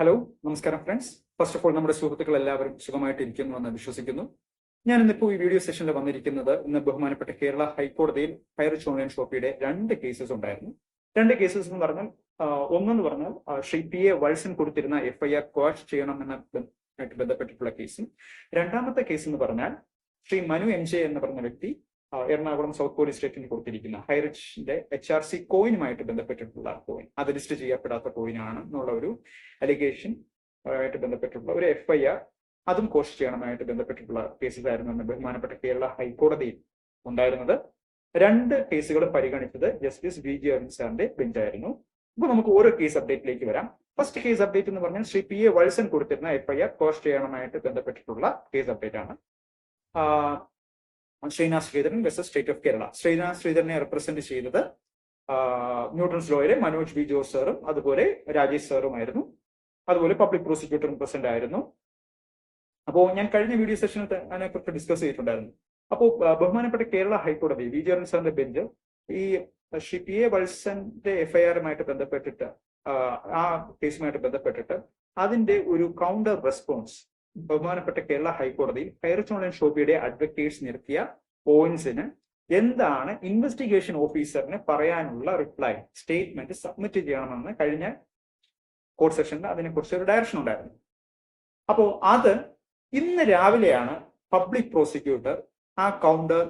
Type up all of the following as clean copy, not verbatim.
Hello, നമസ്കാരം friends. First of all നമ്മുടെ സുഹൃത്തുക്കൾ എല്ലാവരും സുഖമായിട്ടിരിക്കുന്നു എന്ന് വിശ്വസിക്കുന്നു. ഞാൻ ഇന്നിപ്പോൾ ഈ വീഡിയോ സെഷനിൽ വന്നിരിക്കുന്നത് ഇന്ന് ബഹുമാനപ്പെട്ട കേരള ഹൈക്കോടതിയിൽ ഹൈറിച്ച് ഓൺലൈൻ ഷോപ്പിയുടെ രണ്ട് കേസസ് ഉണ്ടായിരുന്നു. രണ്ട് കേസസ് എന്ന് പറഞ്ഞാൽ ഒന്നെന്ന് പറഞ്ഞാൽ ശ്രീ പി എ വത്സൻ കൊടുത്തിരുന്ന FIR ക്വാഷ് ചെയ്യണമെന്നായിട്ട് ബന്ധപ്പെട്ടിട്ടുള്ള കേസും, രണ്ടാമത്തെ കേസ് എന്ന് പറഞ്ഞാൽ ശ്രീ മനു MJ എന്ന് പറഞ്ഞ വ്യക്തി എറണാകുളം സൗത്ത് പോലീസ് സ്റ്റേഷനിൽ കൊടുത്തിരിക്കുന്ന ഹൈറിച്ചിന്റെ HRC കോയിനുമായിട്ട് ബന്ധപ്പെട്ടിട്ടുള്ള കോയിൻ, അത് ലിസ്റ്റ് ചെയ്യപ്പെടാത്ത കോയിനാണ് എന്നുള്ള ഒരു അലിഗേഷൻ ആയിട്ട് ബന്ധപ്പെട്ടിട്ടുള്ള ഒരു FIR, അതും കോഷ് ചെയ്യണമായിട്ട് ബന്ധപ്പെട്ടിട്ടുള്ള കേസസ് ആയിരുന്നു എന്ന് ബഹുമാനപ്പെട്ട കേരള ഹൈക്കോടതിയിൽ ഉണ്ടായിരുന്നത്. രണ്ട് കേസുകളും പരിഗണിച്ചത് ജസ്റ്റിസ് VG അരുൺ സാറിന്റെ ബെഞ്ചായിരുന്നു. അപ്പൊ നമുക്ക് ഓരോ കേസ് അപ്ഡേറ്റിലേക്ക് വരാം. ഫസ്റ്റ് കേസ് അപ്ഡേറ്റ് എന്ന് പറഞ്ഞാൽ ശ്രീ PA വത്സൻ കൊടുത്തിരുന്ന FIR കോഷ് ചെയ്യണമായിട്ട് ബന്ധപ്പെട്ടിട്ടുള്ള കേസ് അപ്ഡേറ്റ് ആണ്. Sreenath Sreedharan versus state of Kerala. Sreenath ശ്രീധരനെ റെപ്രസെന്റ് ചെയ്തത് ന്യൂട്ടൺസ് ലോയിലെ മനോജ് B ജോസ് സാറും അതുപോലെ രാജേഷ് സാറുമായിരുന്നു. അതുപോലെ പബ്ലിക് പ്രോസിക്യൂട്ടറും പ്രസന്റ് ആയിരുന്നു. അപ്പോൾ ഞാൻ കഴിഞ്ഞ വീഡിയോ സെഷനിൽ അതിനെക്കുറിച്ച് ഡിസ്കസ് ചെയ്തിട്ടുണ്ടായിരുന്നു. അപ്പോൾ ബഹുമാനപ്പെട്ട കേരള ഹൈക്കോടതി VG അരുൺ സാറിന്റെ ബെഞ്ച് ഈ ശ്രീ PA വത്സന്റെ FIR-ുമായിട്ട് ബന്ധപ്പെട്ടിട്ട് ആ കേസുമായിട്ട് ബന്ധപ്പെട്ടിട്ട് അതിന്റെ ഒരു കൗണ്ടർ റെസ്പോൺസ് ബഹുമാനപ്പെട്ട കേരള ഹൈക്കോടതി ഹൈറിച്ച് ഓൺലൈൻ ഷോപ്പിയുടെ അഡ്വക്കേറ്റ്സ് നിർത്തിയ പോയിന്റ്സിന് എന്താണ് ഇൻവെസ്റ്റിഗേഷൻ ഓഫീസറിന് പറയാനുള്ള റിപ്ലൈ സ്റ്റേറ്റ്മെന്റ് സബ്മിറ്റ് ചെയ്യണമെന്ന് കഴിഞ്ഞ കോർട്ട് സെഷനിൽ അതിനെക്കുറിച്ച് ഒരു ഡയറക്ഷൻ ഉണ്ടായിരുന്നു. അപ്പോൾ അത് ഇന്ന് രാവിലെയാണ് പബ്ലിക് പ്രോസിക്യൂട്ടർ ആ കൗണ്ടർ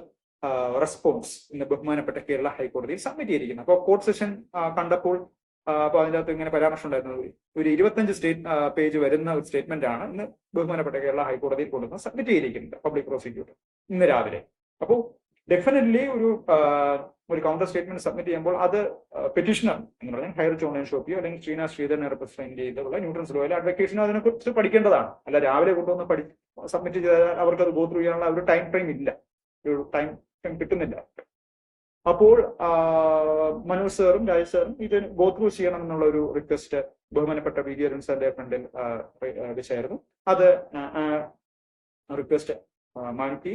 റെസ്പോൺസ് ഇന്ന് ബഹുമാനപ്പെട്ട കേരള ഹൈക്കോടതിയിൽ സബ്മിറ്റ് ചെയ്തിരിക്കുന്നത്. അപ്പോൾ കോർട്ട് സെഷൻ കണ്ടപ്പോൾ അപ്പൊ അതിൻ്റെ അകത്ത് ഇങ്ങനെ പരാമർശം ഉണ്ടായിരുന്നത് ഒരു 25 പേജ് വരുന്ന ഒരു സ്റ്റേറ്റ്മെന്റ് ആണ് ഇന്ന് ബഹുമാനപ്പെട്ട കേരള ഹൈക്കോടതിയിൽ കൊണ്ടുവന്ന് സബ്മിറ്റ് ചെയ്തിരിക്കുന്നത് പബ്ലിക് പ്രോസിക്യൂട്ടർ ഇന്ന് രാവിലെ. അപ്പോൾ ഡെഫിനറ്റ്ലി ഒരു കൗണ്ടർ സ്റ്റേറ്റ്മെന്റ് സബ്മിറ്റ് ചെയ്യുമ്പോൾ അത് പെറ്റീഷണർ എന്ന് പറഞ്ഞാൽ ഹൈറിച്ച് ഓൺലൈൻ ഷോപ്പിയോ അല്ലെങ്കിൽ ശ്രീനാഥ് ശ്രീധരനെ റെപ്രസെന്റ് ചെയ്തിട്ടുള്ള ന്യൂട്ടൺസ് ലോയിലെ അഡ്വക്കേഷനോ അതിനെക്കുറിച്ച് പഠിക്കേണ്ടതാണ്. അല്ല രാവിലെ കൊണ്ടുവന്ന് സബ്മിറ്റ് ചെയ്താൽ അവർക്ക് അത് ഗോ ത്രൂ ചെയ്യാനുള്ള ഒരു ടൈം ഫ്രെയിം ഇല്ല, ഒരു ടൈം ഫ്രെയിം കിട്ടുന്നില്ല. അപ്പോൾ മനോജ് സാറും രാജേഷ് സാറും ഇത് ഗോ ത്രൂ ചെയ്യണം എന്നുള്ള ഒരു റിക്വസ്റ്റ് ബഹുമാനപ്പെട്ട VG അരുൺ സാറിന്റെ ഫ്രണ്ടിൽ വെച്ചായിരുന്നു. അത് റിക്വസ്റ്റ് മാറ്റി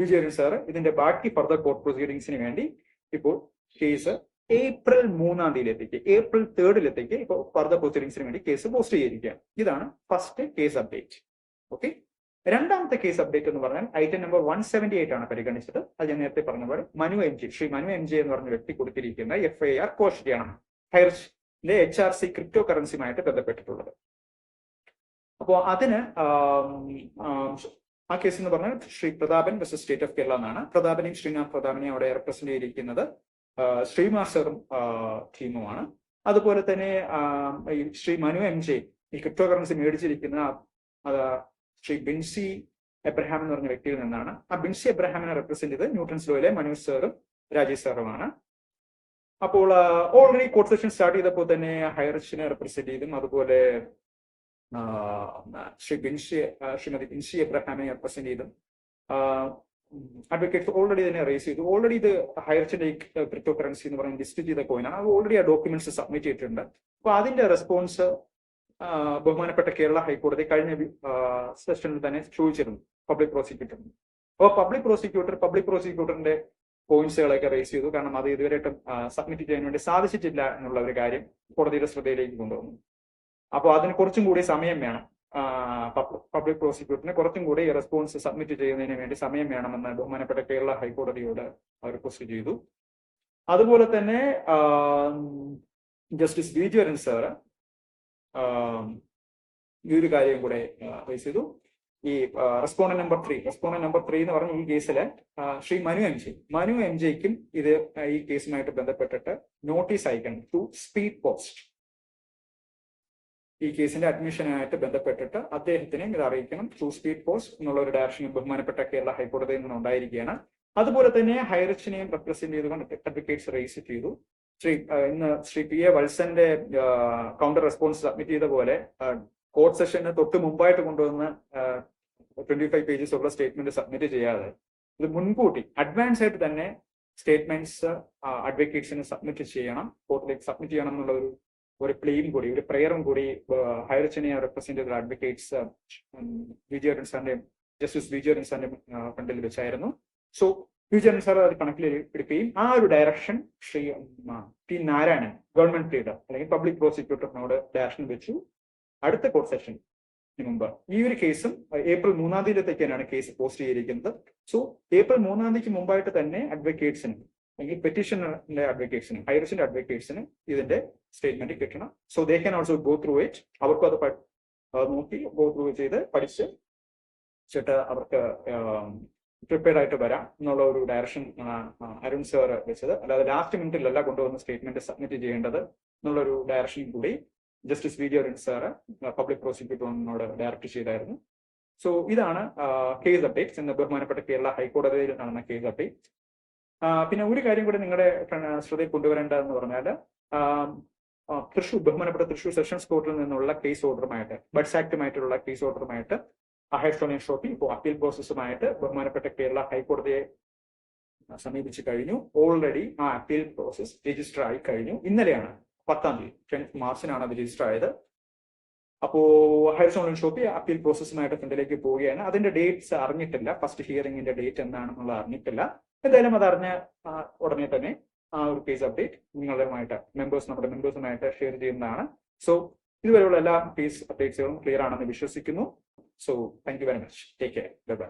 VG അരുൺ സാർ ഇതിന്റെ ബാക്കി ഫർദർ കോർട്ട് പ്രൊസീഡിങ്സിന് വേണ്ടി ഇപ്പോൾ കേസ് April 3 April 3 ഇപ്പോൾ ഫർദർ പ്രൊസീഡിങ്സിന് വേണ്ടി കേസ് പോസ്റ്റ് ചെയ്തിരിക്കുകയാണ്. ഇതാണ് ഫസ്റ്റ് കേസ് അപ്ഡേറ്റ്. ഓക്കെ, രണ്ടാമത്തെ കേസ് അപ്ഡേറ്റ് എന്ന് പറഞ്ഞാൽ ഐറ്റം നമ്പർ 178 ആണ് പരിഗണിച്ചത്. അത് ഞാൻ നേരത്തെ പറഞ്ഞ പോലെ ശ്രീ മനു MJ എന്ന് പറഞ്ഞ വ്യക്തി കൊടുത്തിരിക്കുന്ന FIR കോഷ് ചെയ്യണം, ഹൈറിച്ചിന്റെ HRC ക്രിപ്റ്റോ കറൻസിയുമായിട്ട് ബന്ധപ്പെട്ടിട്ടുള്ളത്. അപ്പോൾ അതിന് ആ കേസ് എന്ന് പറഞ്ഞാൽ Shri Prathapan versus state of Kerala എന്നാണ്. പ്രതാപനെയും ശ്രീനാഥ് പ്രതാപനെയും അവിടെ റെപ്രസെന്റ് ചെയ്തിരിക്കുന്നത് ശ്രീമാസ്റ്ററും ടീമുമാണ്. അതുപോലെ തന്നെ ശ്രീ മനു MJ ഈ ക്രിപ്റ്റോ കറൻസി മേടിച്ചിരിക്കുന്ന ശ്രീ ബിൻസി എബ്രഹാം എന്ന് പറഞ്ഞ വ്യക്തിയിൽ നിന്നാണ്. ആ ബിൻസി എബ്രഹാമിനെ റെപ്രസെന്റ് ചെയ്ത് ന്യൂട്ടൺസ് ലോയിലെ മനോജ് സാറും രാജേഷ് സാറുമാണ്. അപ്പോൾ ഓൾറെഡി കോർട്ട് സെഷൻ സ്റ്റാർട്ട് ചെയ്തപ്പോൾ തന്നെ ഹൈറിച്ചിനെ റെപ്രസെന്റ് ചെയ്തും അതുപോലെ ശ്രീമതി ബിൻസി എബ്രഹാമിനെ റെപ്രസെന്റ് ചെയ്തും അഡ്വക്കേറ്റ്സ് ഓൾറെഡി തന്നെ റേസ് ചെയ്തു. ഓൾറെഡി ഇത് ഹൈറിച്ചിന്റെ ക്രിപ്റ്റോ കറൻസി എന്ന് പറയുന്നത് ലിസ്റ്റ് ചെയ്ത കോയിനാണ്. അത് ഓൾറെഡി ആ ഡോക്യുമെന്റ്സ് സബ്മിറ്റ് ചെയ്തിട്ടുണ്ട്. അപ്പൊ അതിന്റെ റെസ്പോൺസ് ബഹുമാനപ്പെട്ട കേരള ഹൈക്കോടതി കഴിഞ്ഞ സെഷനിൽ തന്നെ ചോദിച്ചിരുന്നു പബ്ലിക് പ്രോസിക്യൂട്ടറിന്. അപ്പോൾ പബ്ലിക് പ്രോസിക്യൂട്ടറിന്റെ പോയിന്റ്സുകളൊക്കെ റേസ് ചെയ്തു. കാരണം അത് ഇതുവരെയായിട്ടും സബ്മിറ്റ് ചെയ്യാൻ വേണ്ടി സാധിച്ചിട്ടില്ല എന്നുള്ള ഒരു കാര്യം കോടതിയുടെ ശ്രദ്ധയിലേക്ക് കൊണ്ടുവന്നു. അപ്പോൾ അതിന് കുറച്ചും കൂടി സമയം വേണം, പബ്ലിക് പ്രോസിക്യൂട്ടറിന് കുറച്ചും കൂടി റെസ്പോൺസ് സബ്മിറ്റ് ചെയ്യുന്നതിന് വേണ്ടി സമയം വേണമെന്ന് ബഹുമാനപ്പെട്ട കേരള ഹൈക്കോടതിയോട് റിക്വസ്റ്റ് ചെയ്തു. അതുപോലെ തന്നെ ജസ്റ്റിസ് VG അരുൺ സാർ ഈ ഒരു കാര്യം കൂടെ റേസ് ചെയ്തു. ഈ റെസ്പോണ്ടന്റ് നമ്പർ 3 എന്ന് പറഞ്ഞ ഈ കേസില് ശ്രീ മനു MJക്കും ഇത് ഈ കേസുമായിട്ട് ബന്ധപ്പെട്ടിട്ട് നോട്ടീസ് അയക്കണം ടു സ്പീഡ് പോസ്റ്റ്. ഈ കേസിന്റെ അഡ്മിഷനായിട്ട് ബന്ധപ്പെട്ടിട്ട് അദ്ദേഹത്തിനെയും ഇത് അറിയിക്കണം ടു സ്പീഡ് പോസ്റ്റ് എന്നുള്ള ഒരു ഡയറക്ഷൻ ബഹുമാനപ്പെട്ട കേരള ഹൈക്കോടതിയിൽ നിന്ന് ഉണ്ടായിരിക്കുകയാണ്. അതുപോലെ തന്നെ ഹൈറിച്ചിനെയും റെപ്രസെന്റ് ചെയ്തുകൊണ്ട് അഡ്വക്കേറ്റ്സ് റേസ് ചെയ്തു. ഇന്ന് ശ്രീ PA വത്സന്റെ കൗണ്ടർ റെസ്പോൺസ് സബ്മിറ്റ് ചെയ്ത പോലെ കോർട്ട് സെഷന് തൊട്ട് മുമ്പായിട്ട് കൊണ്ടുവന്ന് 25 പേജസ് ഉള്ള സ്റ്റേറ്റ്മെന്റ് സബ്മിറ്റ് ചെയ്യാതെ ഇത് മുൻകൂട്ടി അഡ്വാൻസ് ആയിട്ട് തന്നെ സ്റ്റേറ്റ്മെന്റ്സ് അഡ്വക്കേറ്റ്സിന് സബ്മിറ്റ് ചെയ്യണം, കോർട്ടിലേക്ക് സബ്മിറ്റ് ചെയ്യണം എന്നുള്ള ഒരു പ്ലേയും കൂടി, ഒരു പ്രെയറും കൂടി ഹൈറിച്ചിനെ റെപ്രസെന്റ് ചെയ്ത അഡ്വക്കേറ്റ്സ് ജസ്റ്റിസ് VG അരുൺ സാറിന്റെ ഫ്രണ്ടിൽ വെച്ചായിരുന്നു. സോ VG അരുൺ സാർ അത് കണക്കിലെടുക്കുകയും ആ ഒരു direction Shri P Narayanan government leader അല്ലെങ്കിൽ പബ്ലിക് പ്രോസിക്യൂട്ടറിനോട് ഡയറക്ഷൻ വെച്ചു. അടുത്ത കോർട്ട് സെഷൻ മുമ്പ് ഈ ഒരു കേസും ഏപ്രിൽ 3-ാം തീയതിയിലത്തേക്കാണ് കേസ് പോസ്റ്റ് ചെയ്തിരിക്കുന്നത്. സോ ഏപ്രിൽ 3-ാം തീയതിക്ക് മുമ്പായിട്ട് തന്നെ അഡ്വക്കേറ്റ്സിന് അല്ലെങ്കിൽ പെറ്റീഷന്റെ അഡ്വക്കേറ്റ്സിന് ഹൈറിസിന്റെ അഡ്വക്കേറ്റ്സിന് ഇതിന്റെ സ്റ്റേറ്റ്മെന്റ് കിട്ടണം. So they can also go through it. അവർക്കും അത് നോക്കി ഗോ ത്രൂ ചെയ്ത് പഠിച്ച് വെച്ചിട്ട് അവർക്ക് പ്രിപ്പയർഡ് ആയിട്ട് വരാം എന്നുള്ള ഒരു ഡയറക്ഷൻ അരുൺ സാർ വെച്ചത്. അല്ലാതെ ലാസ്റ്റ് മിനിറ്റിലല്ല കൊണ്ടുവന്ന സ്റ്റേറ്റ്മെന്റ് സബ്മിറ്റ് ചെയ്യേണ്ടത് എന്നുള്ളൊരു ഡയറക്ഷൻ കൂടി ജസ്റ്റിസ് വി ജി അരുൺ സാറ് പബ്ലിക് പ്രോസിക്യൂട്ടറിനോട് ഡയറക്റ്റ് ചെയ്തായിരുന്നു. സോ ഇതാണ് കേസ് അപ്ഡേറ്റ്സ് ഇന്ന് ബഹുമാനപ്പെട്ട കേരള ഹൈക്കോടതിയിൽ നടന്ന കേസ് അപ്ഡേറ്റ്. പിന്നെ ഒരു കാര്യം കൂടി നിങ്ങളുടെ ശ്രദ്ധയിൽ കൊണ്ടുവരേണ്ടതെന്ന് പറഞ്ഞാൽ ബഹുമാനപ്പെട്ട തൃശൂർ സെഷൻസ് കോർട്ടിൽ നിന്നുള്ള കേസ് ഓർഡറുമായിട്ട് ബഡ്സ് ആക്ടുമായിട്ടുള്ള കേസ് ഓർഡറുമായിട്ട് ഹൈസ്റ്റോണിയൻ ഷോപ്പി ഇപ്പോൾ അപ്പീൽ പ്രോസസ്സുമായിട്ട് ബഹുമാനപ്പെട്ട കേരള ഹൈക്കോടതിയെ സമീപിച്ചു കഴിഞ്ഞു. ഓൾറെഡി ആ അപ്പീൽ പ്രോസസ് രജിസ്റ്റർ ആയി കഴിഞ്ഞു. ഇന്നലെയാണ് 10-ാം തീയതി 10 മാർച്ചിനാണ് അത് രജിസ്റ്റർ ആയത്. അപ്പോ ഹൈസ്റ്റോണിയൻ ഷോപ്പി അപ്പീൽ പ്രോസസ്സുമായിട്ട് ഫ്രണ്ടിലേക്ക് പോവുകയാണ്. അതിന്റെ ഡേറ്റ്സ് അറിഞ്ഞിട്ടില്ല. ഫസ്റ്റ് ഹിയറിംഗിന്റെ ഡേറ്റ് എന്താണെന്നുള്ളത് അറിഞ്ഞിട്ടില്ല. എന്തായാലും അത് അറിഞ്ഞ ഉടനെ തന്നെ ആ ഒരു കേസ് അപ്ഡേറ്റ് നിങ്ങളുമായിട്ട് നമ്മുടെ മെമ്പേഴ്സുമായിട്ട് ഷെയർ ചെയ്യുന്നതാണ്. സോ ഇതുവരെയുള്ള എല്ലാ കേസ് അപ്ഡേറ്റ്സുകളും ക്ലിയർ ആണെന്ന് വിശ്വസിക്കുന്നു. So thank you very much. Take care. Bye bye.